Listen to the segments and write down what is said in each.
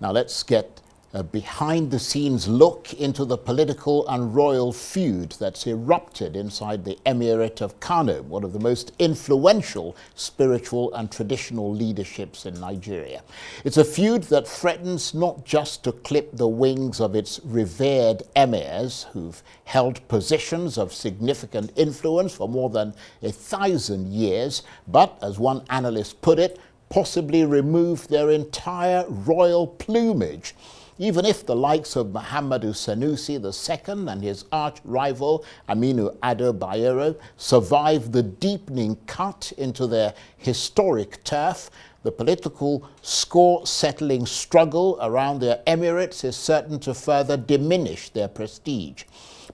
Now let's get a behind-the-scenes look into the political and royal feud that's erupted inside the Emirate of Kano, one of the most influential spiritual and traditional leaderships in Nigeria. It's a feud that threatens not just to clip the wings of its revered emirs, who've held positions of significant influence for more than 1,000 years, but, as one analyst put it, possibly remove their entire royal plumage. Even if the likes of Muhammadu Sanusi II and his arch-rival Aminu Ado Bayero survive the deepening cut into their historic turf, the political score-settling struggle around their emirates is certain to further diminish their prestige.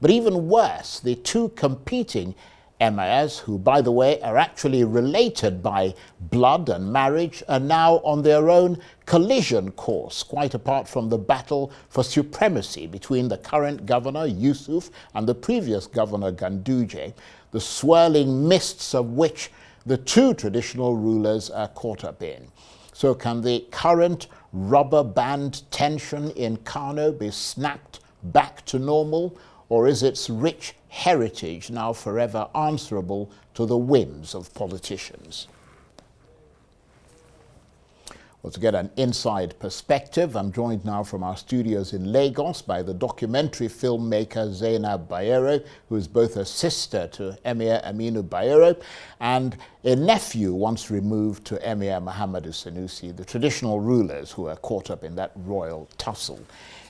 But even worse, the two competing emirs, who, by the way, are actually related by blood and marriage, are now on their own collision course, quite apart from the battle for supremacy between the current governor, Yusuf, and the previous governor, Ganduje, the swirling mists of which the two traditional rulers are caught up in. So can the current rubber band tension in Kano be snapped back to normal, or is its rich heritage now forever answerable to the whims of politicians? Well, to get an inside perspective, I'm joined now from our studios in Lagos by the documentary filmmaker Zainab Bayero, who is both a sister to Emir Aminu Bayero and a nephew once removed to Emir Muhammadu Sanusi, the traditional rulers who are caught up in that royal tussle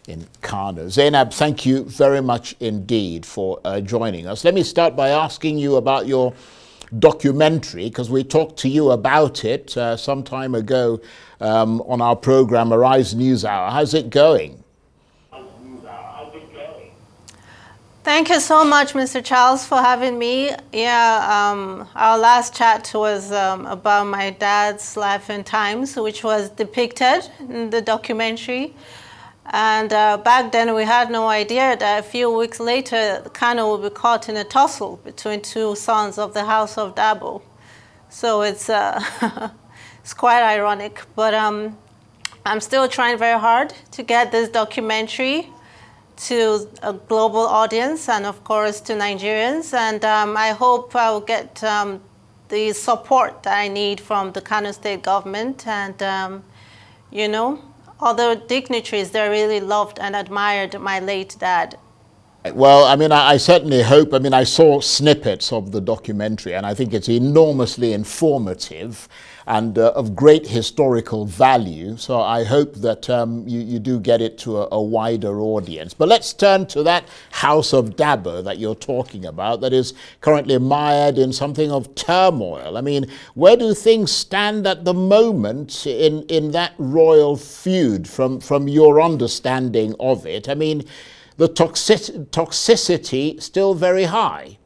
in Kano. Zainab, thank you very much indeed for joining us. Let me start by asking you about your documentary, because we talked to you about it some time ago on our program Arise News Hour. How's it going? Thank you so much, Mr. Charles, for having me. Yeah, our last chat was about my dad's life and times, which was depicted in the documentary. And back then we had no idea that a few weeks later, Kano will be caught in a tussle between two sons of the House of Dabo. So it's it's quite ironic, but I'm still trying very hard to get this documentary to a global audience and of course to Nigerians. And I hope I will get the support that I need from the Kano state government and, you know, other dignitaries that really loved and admired my late dad. Well, I mean, I certainly hope. I mean, I saw snippets of the documentary, and I think it's enormously informative and of great historical value. So I hope that you do get it to a wider audience. But let's turn to that House of Dabo that you're talking about that is currently mired in something of turmoil. I mean, where do things stand at the moment in that royal feud from your understanding of it? I mean, the toxicity still very high.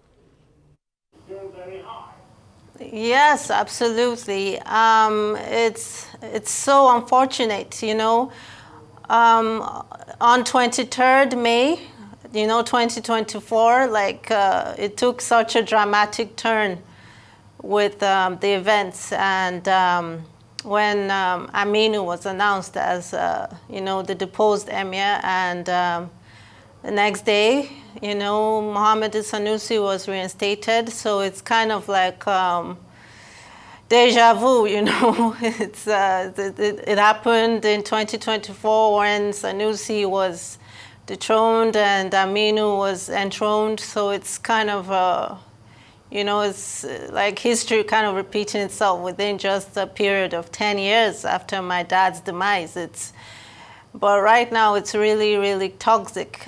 Yes, absolutely. It's so unfortunate, you know. On 23rd May, you know, 2024, like it took such a dramatic turn with the events, and when Aminu was announced as, you know, the deposed emir, and the next day, you know, Muhammadu Sanusi was reinstated. So it's kind of like deja vu, you know. It happened in 2024 when Sanusi was dethroned and Aminu was enthroned. So it's kind of, you know, it's like history kind of repeating itself within just a period of 10 years after my dad's demise. But right now, it's really, really toxic.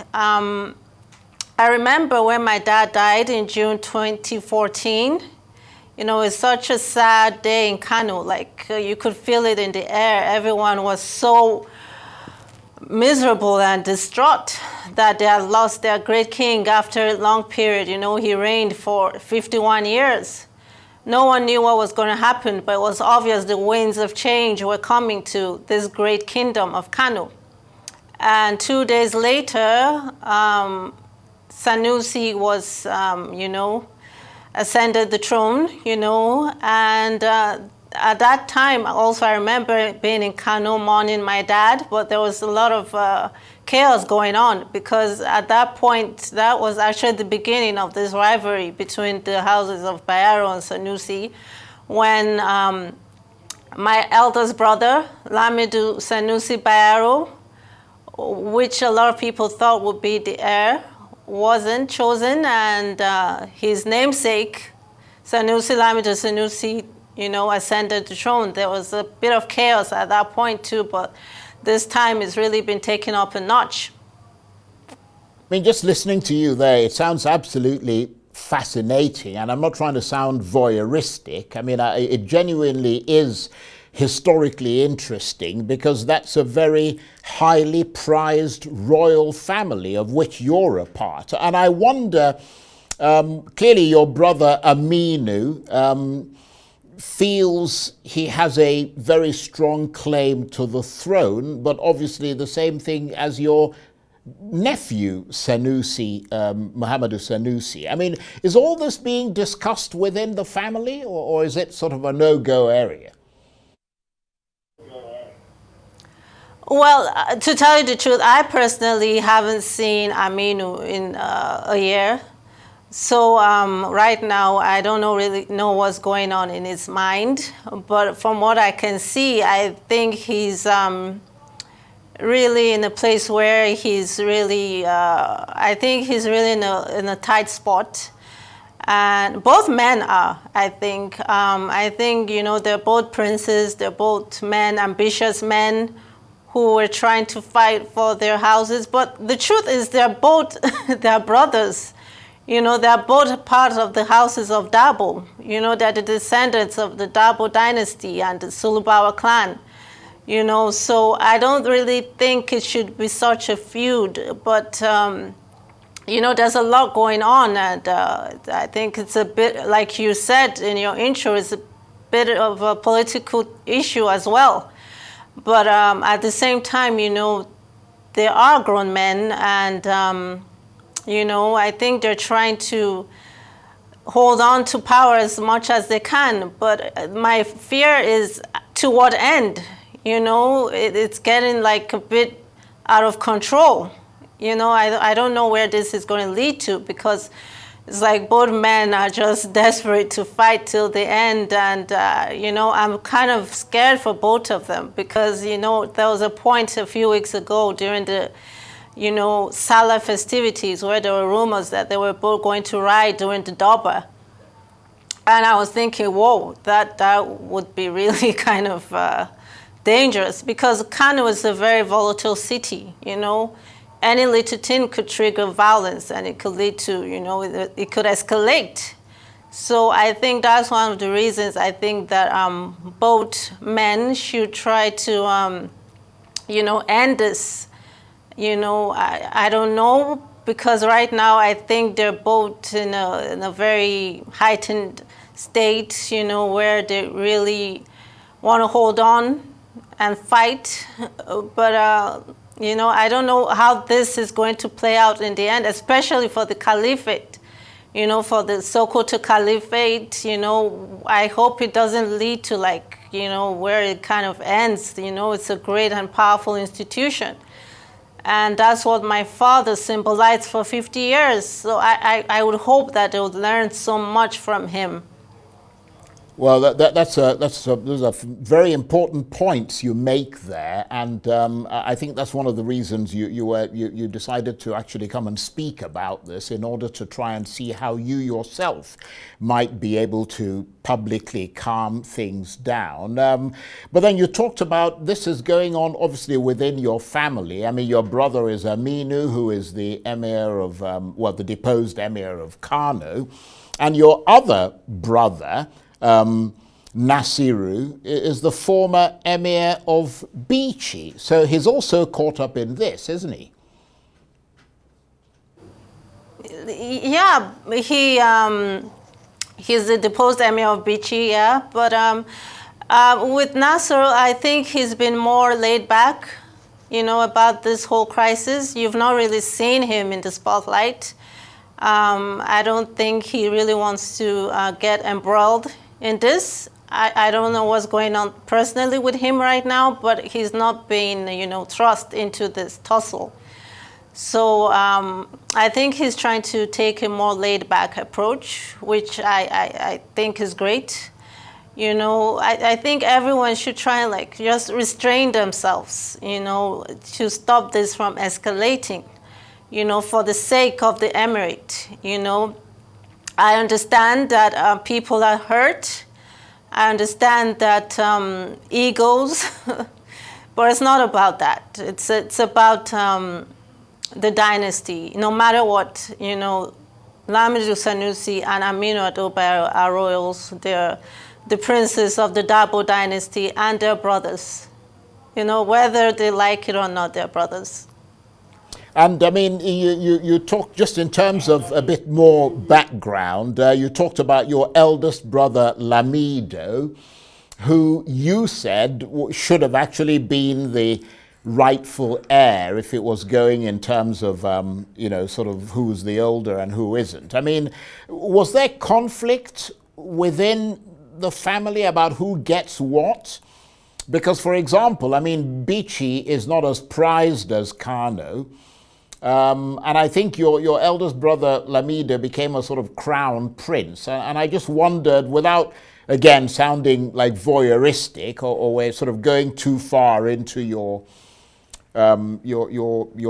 I remember when my dad died in June 2014, you know, it's such a sad day in Kano. Like, you could feel it in the air. Everyone was so miserable and distraught that they had lost their great king after a long period. You know, he reigned for 51 years. No one knew what was going to happen, but it was obvious the winds of change were coming to this great kingdom of Kano. And 2 days later, Sanusi was, you know, ascended the throne, you know, and at that time, also I remember being in Kano mourning my dad, but there was a lot of chaos going on because at that point, that was actually the beginning of this rivalry between the houses of Bayero and Sanusi, when my eldest brother, Lamidu Sanusi Bayero, which a lot of people thought would be the heir, wasn't chosen, and his namesake, Sanusi Lamido Sanusi, ascended the throne. There was a bit of chaos at that point too, but this time it's really been taken up a notch. I mean, just listening to you there, it sounds absolutely fascinating, and I'm not trying to sound voyeuristic. I mean, it genuinely is historically interesting because that's a very highly prized royal family of which you're a part. And I wonder, clearly your brother Aminu feels he has a very strong claim to the throne, but obviously the same thing as your nephew Sanusi, Muhammadu Sanusi. I mean, is all this being discussed within the family, or is it sort of a no-go area? Well, to tell you the truth, I personally haven't seen Aminu in a year. So right now, I don't really know what's going on in his mind. But from what I can see, I think he's really in a place where he's really, I think he's really in a tight spot. And both men are, I think. They're both princes. They're both men, ambitious men, who were trying to fight for their houses. But the truth is they're both they're brothers. They're both part of the houses of Dabo. They're the descendants of the Dabo dynasty and the Sulubawa clan. So I don't really think it should be such a feud. But, there's a lot going on. And I think it's a bit, like you said in your intro, it's a bit of a political issue as well. But at the same time, they are grown men, and, I think they're trying to hold on to power as much as they can. But my fear is to what end? It's getting like a bit out of control. I don't know where this is going to lead to, because it's like both men are just desperate to fight till the end. And, I'm kind of scared for both of them because, there was a point a few weeks ago during the, Salah festivities where there were rumors that they were both going to ride during the Doba. And I was thinking, whoa, that would be really kind of dangerous, because Kano is a very volatile city, Any little thing could trigger violence, and it could lead to, it could escalate. So I think that's one of the reasons I think that both men should try to, end this. I don't know, because right now I think they're both in a very heightened state, where they really want to hold on and fight. But I don't know how this is going to play out in the end, especially for the caliphate, for the Sokoto caliphate. I hope it doesn't lead to where it kind of ends. It's a great and powerful institution. And that's what my father symbolized for 50 years. So I would hope that they would learn so much from him. Well, those are very important points you make there, and I think that's one of the reasons you decided to actually come and speak about this, in order to try and see how you yourself might be able to publicly calm things down. But then you talked about this is going on obviously within your family. I mean, your brother is Aminu, who is the emir of, the deposed emir of Kano, and your other brother, Nasiru, is the former emir of Bichi. So he's also caught up in this, isn't he? Yeah, he's the deposed emir of Bichi, yeah. But with Nasiru, I think he's been more laid back, about this whole crisis. You've not really seen him in the spotlight. I don't think he really wants to get embroiled in this. I don't know what's going on personally with him right now, but he's not being, thrust into this tussle. So I think he's trying to take a more laid-back approach, which I think is great. I think everyone should try and just restrain themselves, to stop this from escalating, for the sake of the emirate. I understand that people are hurt. I understand that egos, but it's not about that. It's about the dynasty. No matter what, Lamido Sanusi and Aminu Ado Bayero are royals. They're the princes of the Dabo dynasty, and their brothers. Whether they like it or not, they're brothers. And I mean, you talk just in terms of a bit more background. You talked about your eldest brother Lamido, who you said should have actually been the rightful heir if it was going in terms of, sort of who's the older and who isn't. I mean, was there conflict within the family about who gets what? Because, for example, I mean, Bichi is not as prized as Kano. And I think your eldest brother Lamido became a sort of crown prince. And I just wondered, without, again, sounding like voyeuristic or we're sort of going too far into your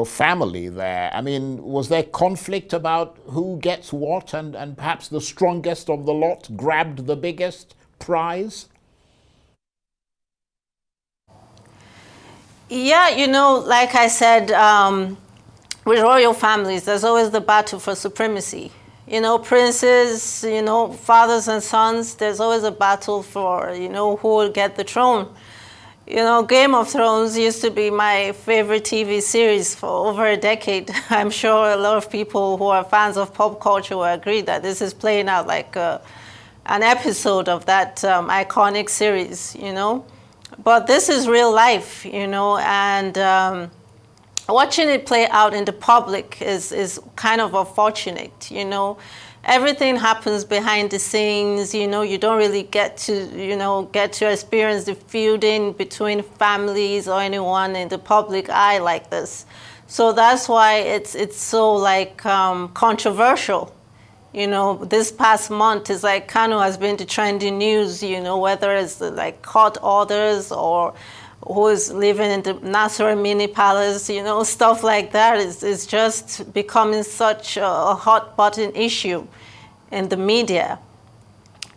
family there. I mean, was there conflict about who gets what, and perhaps the strongest of the lot grabbed the biggest prize? Yeah, like I said, with royal families, there's always the battle for supremacy. Princes, fathers and sons, there's always a battle for, who will get the throne. Game of Thrones used to be my favorite TV series for over a decade. I'm sure a lot of people who are fans of pop culture will agree that this is playing out like an episode of that iconic series, But this is real life, and watching it play out in the public is kind of unfortunate, Everything happens behind the scenes, you don't really get to experience the feuding between families or anyone in the public eye like this. So that's why it's so controversial. This past month is like Kano has been the trending news, whether it's court orders or who is living in the Nasser mini palace, stuff like that is just becoming such a hot button issue in the media.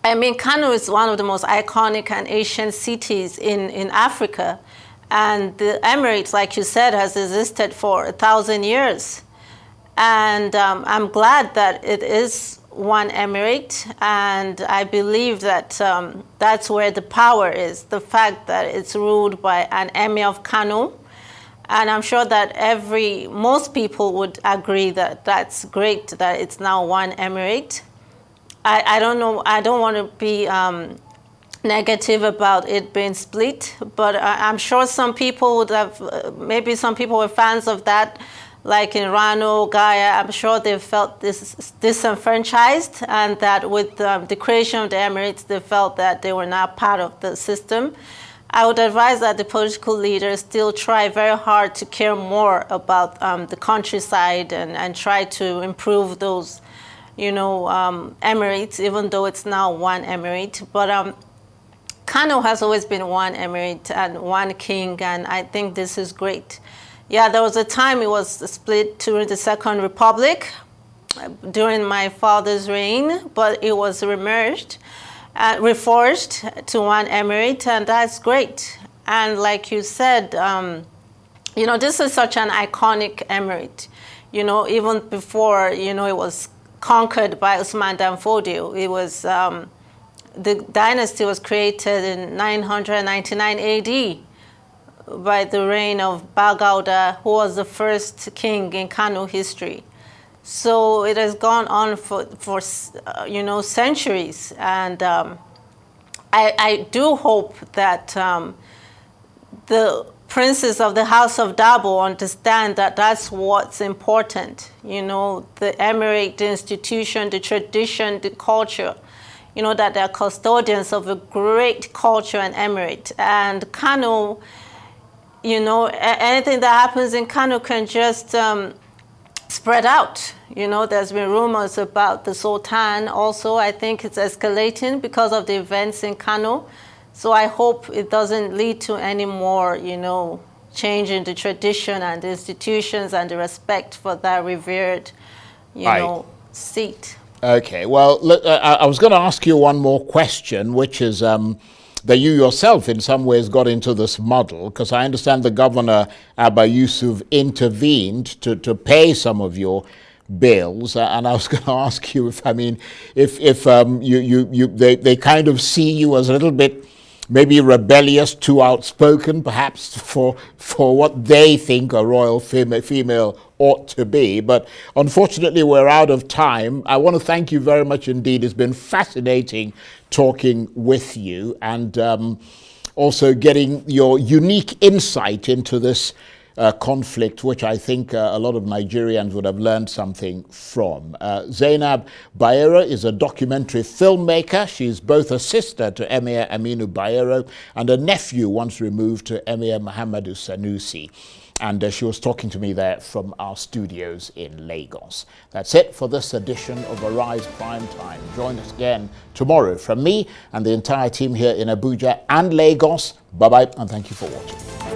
I mean, Kano is one of the most iconic and ancient cities in Africa. And the Emirates, like you said, has existed for 1,000 years. And I'm glad that it is one emirate, and I believe that that's where the power is, the fact that it's ruled by an emir of Kano. And I'm sure that most people would agree that that's great that it's now one emirate. I don't know, I don't want to be negative about it being split, but I'm sure some people would have, maybe some people were fans of that, like in Rano, Gaia. I'm sure they felt disenfranchised, and that with the creation of the Emirates, they felt that they were not part of the system. I would advise that the political leaders still try very hard to care more about the countryside and try to improve those, Emirates, even though it's now one Emirate. But Kano has always been one Emirate and one king, and I think this is great. Yeah, there was a time it was split during the Second Republic, during my father's reign, but it was reforged to one emirate, and that's great. And like you said, this is such an iconic emirate. Even before, it was conquered by Usman Dan Fodio. It was, the dynasty was created in 999 AD. By the reign of Bagauda, who was the first king in Kano history. So it has gone on for centuries. And I do hope that the princes of the House of Dabo understand that that's what's important. The emirate, the institution, the tradition, the culture. you know, that they're custodians of a great culture and emirate. And Kano, you know, anything that happens in Kano can just spread out. You know, there's been rumors about the Sultan also. I think it's escalating because of the events in Kano. So I hope it doesn't lead to any more, you know, change in the tradition and the institutions and the respect for that revered, you know, seat. Okay, well, look, I was going to ask you one more question, which is that you yourself in some ways got into this model, because I understand the governor, Abba Yusuf, intervened to pay some of your bills, and I was going to ask you if, I mean, if they kind of see you as a little bit maybe rebellious, too outspoken, perhaps for what they think a royal female ought to be. But unfortunately, we're out of time. I want to thank you very much indeed. It's been fascinating talking with you, and also getting your unique insight into this conflict, which I think a lot of Nigerians would have learned something from. Zainab Bayero is a documentary filmmaker. She's both a sister to Emir Aminu Bayero and a nephew once removed to Emir Muhammadu Sanusi. And she was talking to me there from our studios in Lagos. That's it for this edition of Arise Prime Time. Join us again tomorrow from me and the entire team here in Abuja and Lagos. Bye-bye, and thank you for watching.